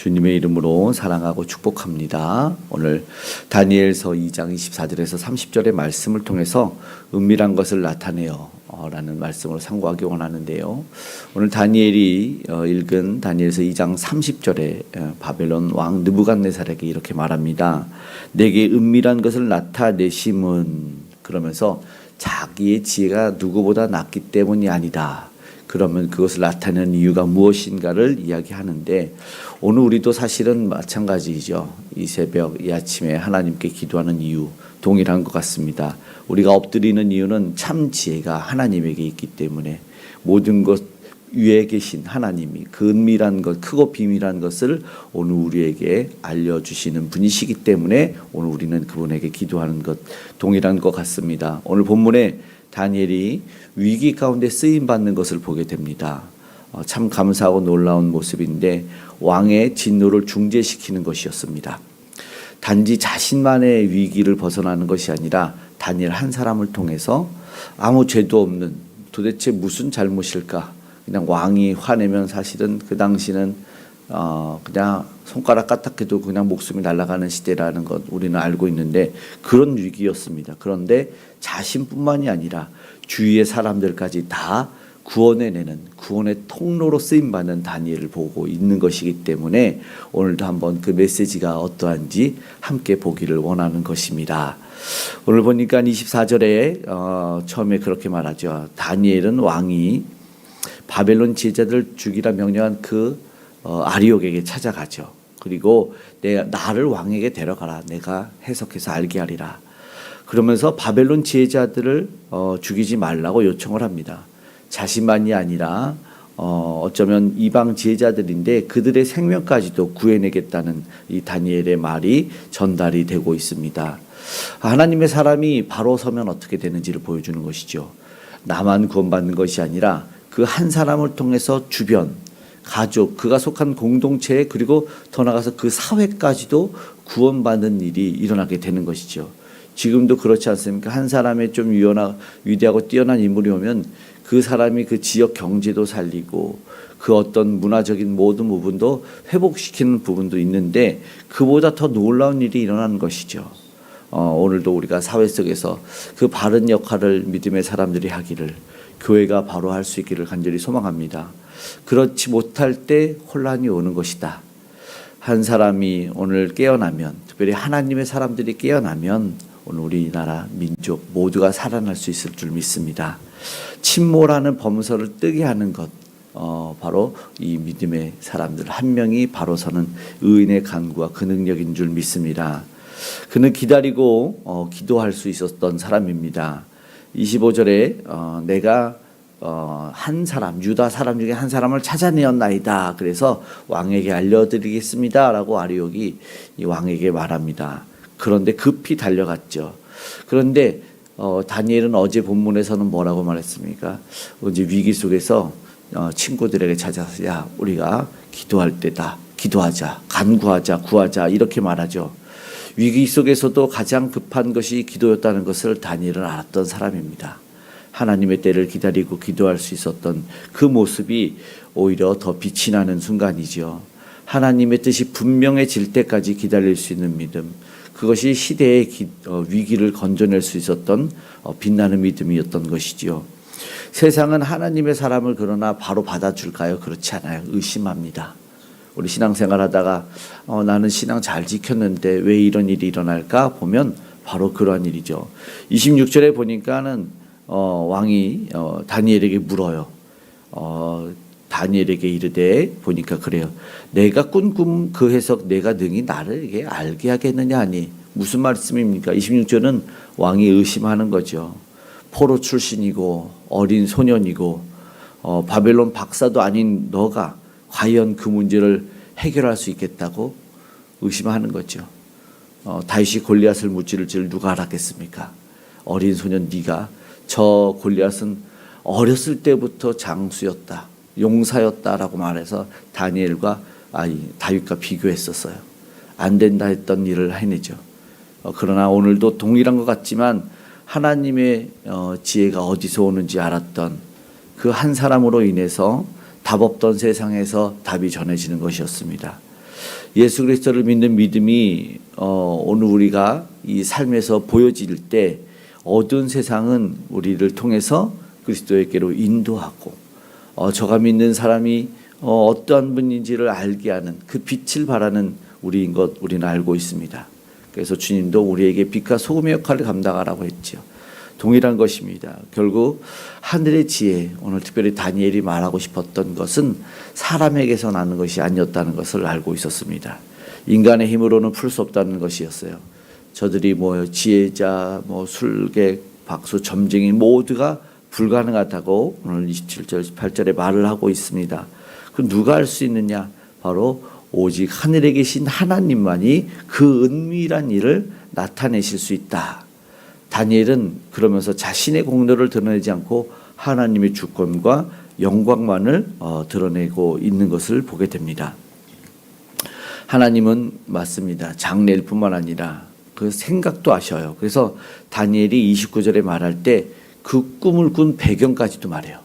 주님의 이름으로 사랑하고 축복합니다. 오늘 다니엘서 2장 24절에서 30절의 말씀을 통해서 은밀한 것을 나타내어 라는 말씀으로 상고하기 원하는데요. 오늘 다니엘이 읽은 다니엘서 2장 30절에 바벨론 왕 느부갓네살에게 이렇게 말합니다. 내게 은밀한 것을 나타내심은, 그러면서 자기의 지혜가 누구보다 낫기 때문이 아니다. 그러면 그것을 나타내는 이유가 무엇인가를 이야기하는데, 오늘 우리도 사실은 마찬가지이죠. 이 새벽, 이 아침에 하나님께 기도하는 이유 동일한 것 같습니다. 우리가 엎드리는 이유는 참 지혜가 하나님에게 있기 때문에, 모든 것 위에 계신 하나님이 그 은밀한 것, 크고 비밀한 것을 오늘 우리에게 알려주시는 분이시기 때문에 오늘 우리는 그분에게 기도하는 것 동일한 것 같습니다. 오늘 본문에 다니엘이 위기 가운데 쓰임받는 것을 보게 됩니다. 참 감사하고 놀라운 모습인데, 왕의 진노를 중재시키는 것이었습니다. 단지 자신만의 위기를 벗어나는 것이 아니라 다니엘 한 사람을 통해서 아무 죄도 없는, 도대체 무슨 잘못일까, 그냥 왕이 화내면 사실은 그 당시는 그냥 손가락 까딱해도 그냥 목숨이 날아가는 시대라는 것 우리는 알고 있는데, 그런 위기였습니다. 그런데 자신뿐만이 아니라 주위의 사람들까지 다 구원해내는, 구원의 통로로 쓰임받는 다니엘을 보고 있는 것이기 때문에 오늘도 한번 그 메시지가 어떠한지 함께 보기를 원하는 것입니다. 오늘 보니까 24절에 처음에 그렇게 말하죠. 다니엘은 왕이 바벨론 지혜자들을 죽이라 명령한 그 아리옥에게 찾아가죠. 그리고 나를 왕에게 데려가라. 내가 해석해서 알게 하리라. 그러면서 바벨론 지혜자들을 죽이지 말라고 요청을 합니다. 자신만이 아니라 어쩌면 이방 지혜자들인데 그들의 생명까지도 구해내겠다는 이 다니엘의 말이 전달이 되고 있습니다. 하나님의 사람이 바로 서면 어떻게 되는지를 보여주는 것이죠. 나만 구원받는 것이 아니라 그 한 사람을 통해서 주변, 가족, 그가 속한 공동체, 그리고 더 나아가서 그 사회까지도 구원받는 일이 일어나게 되는 것이죠. 지금도 그렇지 않습니까? 한 사람의 좀 위대하고 뛰어난 인물이 오면 그 사람이 그 지역 경제도 살리고 그 어떤 문화적인 모든 부분도 회복시키는 부분도 있는데, 그보다 더 놀라운 일이 일어나는 것이죠. 오늘도 우리가 사회 속에서 그 바른 역할을 믿음의 사람들이 하기를, 교회가 바로 할 수 있기를 간절히 소망합니다. 그렇지 못할 때 혼란이 오는 것이다. 한 사람이 오늘 깨어나면, 특별히 하나님의 사람들이 깨어나면 오늘 우리나라 민족 모두가 살아날 수 있을 줄 믿습니다. 침몰하는 범서를 뜨게 하는 것, 바로 이 믿음의 사람들 한 명이 바로 서는 의인의 간구와 그 능력인 줄 믿습니다. 그는 기다리고 기도할 수 있었던 사람입니다. 25절에 내가 한 사람, 유다 사람 중에 한 사람을 찾아내었나이다. 그래서 왕에게 알려드리겠습니다 라고 아리옥이 이 왕에게 말합니다. 그런데 급히 달려갔죠. 그런데 다니엘은 어제 본문에서는 뭐라고 말했습니까? 이제 위기 속에서 친구들에게 찾아서, 야, 우리가 기도할 때다. 기도하자, 간구하자, 구하자, 이렇게 말하죠. 위기 속에서도 가장 급한 것이 기도였다는 것을 다니엘은 알았던 사람입니다. 하나님의 때를 기다리고 기도할 수 있었던 그 모습이 오히려 더 빛이 나는 순간이죠. 하나님의 뜻이 분명해질 때까지 기다릴 수 있는 믿음, 그것이 시대의 위기를 건져낼 수 있었던 빛나는 믿음이었던 것이지요. 세상은 하나님의 사람을 그러나 바로 받아줄까요? 그렇지 않아요. 의심합니다. 우리 신앙생활 하다가 나는 신앙 잘 지켰는데 왜 이런 일이 일어날까 보면 바로 그러한 일이죠. 26절에 보니까는 왕이 다니엘에게 물어요. 다니엘에게 이르되, 보니까 그래요. 내가 꾼 꿈 그 해석 내가 능히 나를 알게 하겠느냐 하니, 무슨 말씀입니까? 26절은 왕이 의심하는 거죠. 포로 출신이고 어린 소년이고 바벨론 박사도 아닌 너가 과연 그 문제를 해결할 수 있겠다고 의심하는 거죠. 다윗이 골리앗을 무찌를 줄 누가 알았겠습니까? 어린 소년 네가, 저 골리앗은 어렸을 때부터 장수였다, 용사였다라고 말해서 다윗과 비교했었어요. 안 된다 했던 일을 해내죠. 그러나 오늘도 동일한 것 같지만 하나님의 지혜가 어디서 오는지 알았던 그 한 사람으로 인해서 답 없던 세상에서 답이 전해지는 것이었습니다. 예수 그리스도를 믿는 믿음이 오늘 우리가 이 삶에서 보여질 때 어두운 세상은 우리를 통해서 그리스도에게로 인도하고 저가 믿는 사람이 어떠한 분인지를 알게 하는 그 빛을 발하는 우리인 것 우리는 알고 있습니다. 그래서 주님도 우리에게 빛과 소금의 역할을 감당하라고 했죠. 동일한 것입니다. 결국 하늘의 지혜, 오늘 특별히 다니엘이 말하고 싶었던 것은 사람에게서 나는 것이 아니었다는 것을 알고 있었습니다. 인간의 힘으로는 풀 수 없다는 것이었어요. 저들이 지혜자, 술객, 박수, 점쟁이 모두가 불가능하다고 오늘 27절, 18절에 말을 하고 있습니다. 그럼 누가 할 수 있느냐? 바로 오직 하늘에 계신 하나님만이 그 은밀한 일을 나타내실 수 있다. 다니엘은 그러면서 자신의 공로를 드러내지 않고 하나님의 주권과 영광만을 드러내고 있는 것을 보게 됩니다. 하나님은 맞습니다. 장래일 뿐만 아니라 그 생각도 아셔요. 그래서 다니엘이 29절에 말할 때 그 꿈을 꾼 배경까지도 말해요.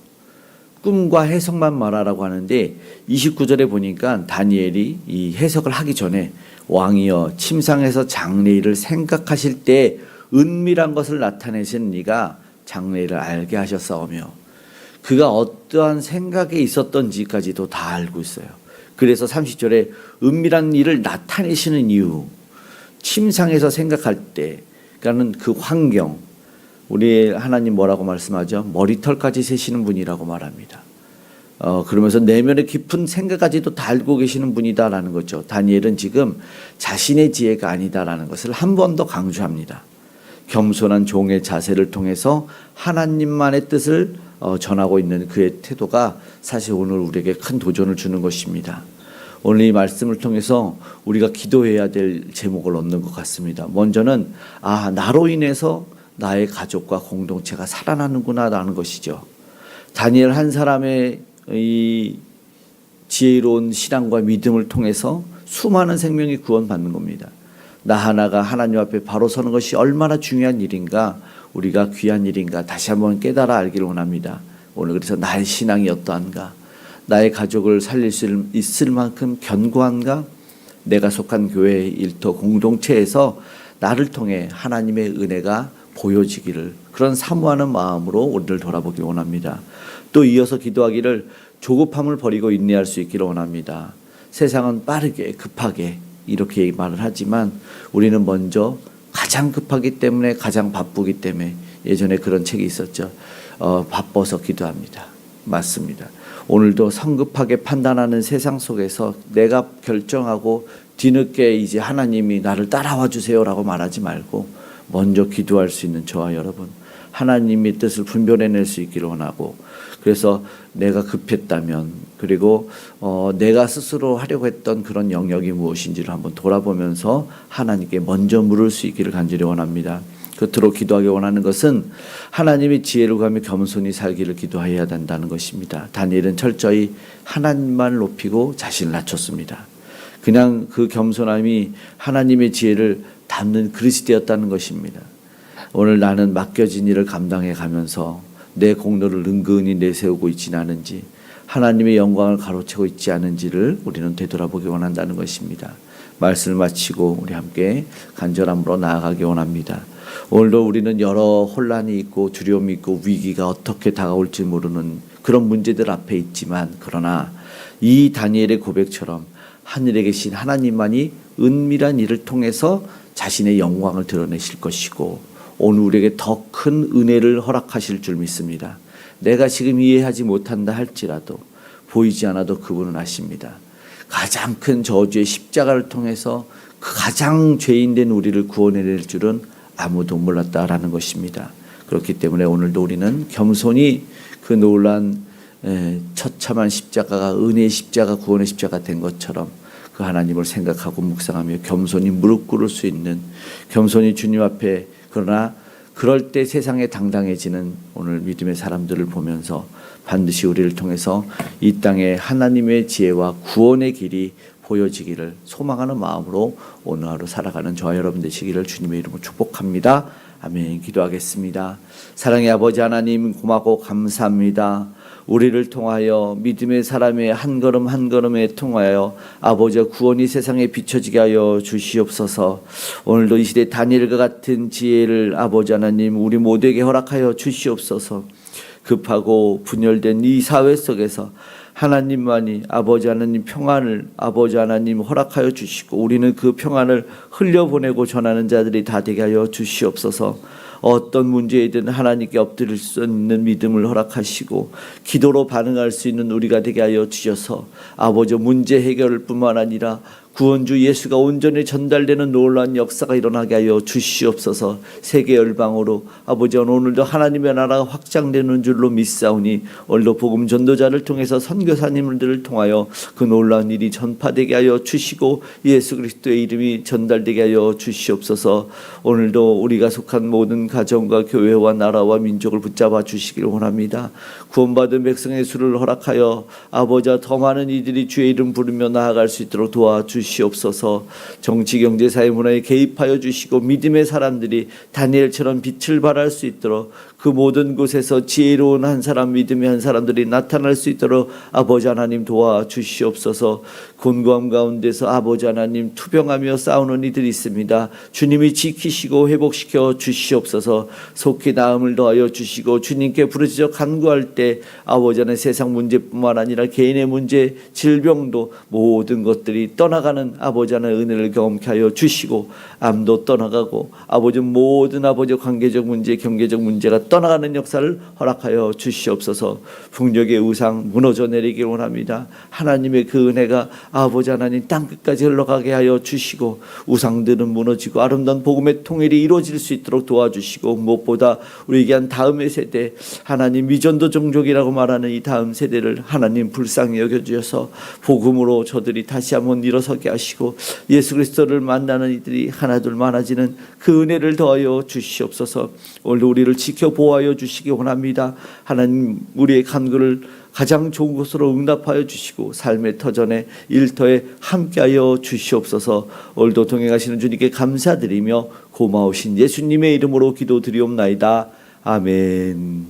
꿈과 해석만 말하라고 하는데 29절에 보니까 다니엘이 이 해석을 하기 전에 왕이여 침상에서 장래일을 생각하실 때 은밀한 것을 나타내신 네가 장래일을 알게 하셨사오며 그가 어떠한 생각에 있었던지까지도 다 알고 있어요. 그래서 30절에 은밀한 일을 나타내시는 이유, 침상에서 생각할 때 그러니까는 그 환경, 우리 하나님 뭐라고 말씀하죠? 머리털까지 세시는 분이라고 말합니다. 그러면서 내면의 깊은 생각까지도 다 알고 계시는 분이다라는 거죠. 다니엘은 지금 자신의 지혜가 아니다라는 것을 한 번 더 강조합니다. 겸손한 종의 자세를 통해서 하나님만의 뜻을 전하고 있는 그의 태도가 사실 오늘 우리에게 큰 도전을 주는 것입니다. 오늘 이 말씀을 통해서 우리가 기도해야 될 제목을 얻는 것 같습니다. 먼저는 나로 인해서 나의 가족과 공동체가 살아나는구나 라는 것이죠. 다니엘 한 사람의 이 지혜로운 신앙과 믿음을 통해서 수많은 생명이 구원받는 겁니다. 나 하나가 하나님 앞에 바로 서는 것이 얼마나 중요한 일인가, 우리가 귀한 일인가 다시 한번 깨달아 알기를 원합니다. 오늘 그래서 나의 신앙이 어떠한가, 나의 가족을 살릴 수 있을 만큼 견고한가, 내가 속한 교회 일터 공동체에서 나를 통해 하나님의 은혜가 보여지기를, 그런 사모하는 마음으로 우리를 돌아보기 원합니다. 또 이어서 기도하기를 조급함을 버리고 인내할 수 있기를 원합니다. 세상은 빠르게 급하게 이렇게 말을 하지만 우리는 먼저 가장 급하기 때문에, 가장 바쁘기 때문에, 예전에 그런 책이 있었죠. 바빠서 기도합니다. 맞습니다. 오늘도 성급하게 판단하는 세상 속에서 내가 결정하고 뒤늦게 이제 하나님이 나를 따라와 주세요라고 말하지 말고 먼저 기도할 수 있는 저와 여러분, 하나님의 뜻을 분별해낼 수 있기를 원하고, 그래서 내가 급했다면, 그리고 내가 스스로 하려고 했던 그런 영역이 무엇인지를 한번 돌아보면서 하나님께 먼저 물을 수 있기를 간절히 원합니다. 끝으로 기도하기 원하는 것은 하나님의 지혜를 구하며 겸손히 살기를 기도해야 된다는 것입니다. 다니엘은 철저히 하나님만 높이고 자신을 낮췄습니다. 그냥 그 겸손함이 하나님의 지혜를 담는 그릇이 되었다는 것입니다. 오늘 나는 맡겨진 일을 감당해 가면서 내 공로를 은근히 내세우고 있지는 않은지, 하나님의 영광을 가로채고 있지 않은지를 우리는 되돌아보기 원한다는 것입니다. 말씀을 마치고 우리 함께 간절함으로 나아가기 원합니다. 오늘도 우리는 여러 혼란이 있고 두려움이 있고 위기가 어떻게 다가올지 모르는 그런 문제들 앞에 있지만, 그러나 이 다니엘의 고백처럼 하늘에 계신 하나님만이 은밀한 일을 통해서 자신의 영광을 드러내실 것이고 오늘 우리에게 더 큰 은혜를 허락하실 줄 믿습니다. 내가 지금 이해하지 못한다 할지라도, 보이지 않아도 그분은 아십니다. 가장 큰 저주의 십자가를 통해서 가장 죄인된 우리를 구원해낼 줄은 아무도 몰랐다라는 것입니다. 그렇기 때문에 오늘도 우리는 겸손히 그 놀란 처참한 십자가가 은혜의 십자가, 구원의 십자가 된 것처럼 그 하나님을 생각하고 묵상하며 겸손히 무릎 꿇을 수 있는, 겸손히 주님 앞에, 그러나 그럴 때 세상에 당당해지는 오늘 믿음의 사람들을 보면서 반드시 우리를 통해서 이 땅에 하나님의 지혜와 구원의 길이 보여지기를 소망하는 마음으로 오늘 하루 살아가는 저와 여러분 되시기를 주님의 이름으로 축복합니다. 아멘. 기도하겠습니다. 사랑의 아버지 하나님, 고맙고 감사합니다. 우리를 통하여 믿음의 사람의 한 걸음 한 걸음에 통하여 아버지 구원이 세상에 비춰지게 하여 주시옵소서. 오늘도 이 시대 다니엘과 같은 지혜를 아버지 하나님 우리 모두에게 허락하여 주시옵소서. 급하고 분열된 이 사회 속에서 하나님만이 아버지 하나님 평안을 아버지 하나님 허락하여 주시고 우리는 그 평안을 흘려보내고 전하는 자들이 다 되게 하여 주시옵소서. 어떤 문제이든 하나님께 엎드릴 수 있는 믿음을 허락하시고 기도로 반응할 수 있는 우리가 되게 하여 주셔서 아버지 문제 해결뿐만 아니라 구원주 예수가 온전히 전달되는 놀라운 역사가 일어나게 하여 주시옵소서. 세계 열방으로 아버지 오늘도 하나님의 나라가 확장되는 줄로 믿사오니 오늘도 복음 전도자를 통해서 선교사님들을 통하여 그 놀라운 일이 전파되게 하여 주시고 예수 그리스도의 이름이 전달되게 하여 주시옵소서. 오늘도 우리가 속한 모든 가정과 교회와 나라와 민족을 붙잡아 주시기를 원합니다. 구원받은 백성의 수를 허락하여 아버지와 더 많은 이들이 주의 이름 부르며 나아갈 수 있도록 도와주시옵소서. 정치, 경제, 사회, 문화에 개입하여 주시고 믿음의 사람들이 다니엘처럼 빛을 발할 수 있도록 그 모든 곳에서 지혜로운 한 사람, 믿음의 한 사람들이 나타날 수 있도록 아버지 하나님 도와주시옵소서. 곤고함 가운데서 아버지 하나님 투병하며 싸우는 이들이 있습니다. 주님이 지키시고 회복시켜 주시옵소서. 속히 나음을 더하여 주시고 주님께 부르짖어 간구할 때 아버지 하나님 세상 문제뿐만 아니라 개인의 문제, 질병도 모든 것들이 떠나가는 아버지 하나님 은혜를 경험케 하여 주시고 암도 떠나가고 아버지 모든 아버지 관계적 문제, 경제적 문제가 떠나가는 역사를 허락하여 주시옵소서. 풍력의 우상 무너져 내리길 원합니다. 하나님의 그 은혜가 아버지 하나님 땅끝까지 흘러가게 하여 주시고 우상들은 무너지고 아름다운 복음의 통일이 이루어질 수 있도록 도와주시고 무엇보다 우리에게 한 다음의 세대 하나님 미전도 종족이라고 말하는 이 다음 세대를 하나님 불쌍히 여겨주셔서 복음으로 저들이 다시 한번 일어서게 하시고 예수 그리스도를 만나는 이들이 하나둘 많아지는 그 은혜를 더하여 주시옵소서. 오늘도 우리를 지켜 보호하여 주시기 원합니다. 하나님 우리의 간구를 가장 좋은 곳으로 응답하여 주시고 삶의 터전에 일터에 함께하여 주시옵소서. 오늘도 동행하시는 주님께 감사드리며 고마우신 예수님의 이름으로 기도드리옵나이다. 아멘.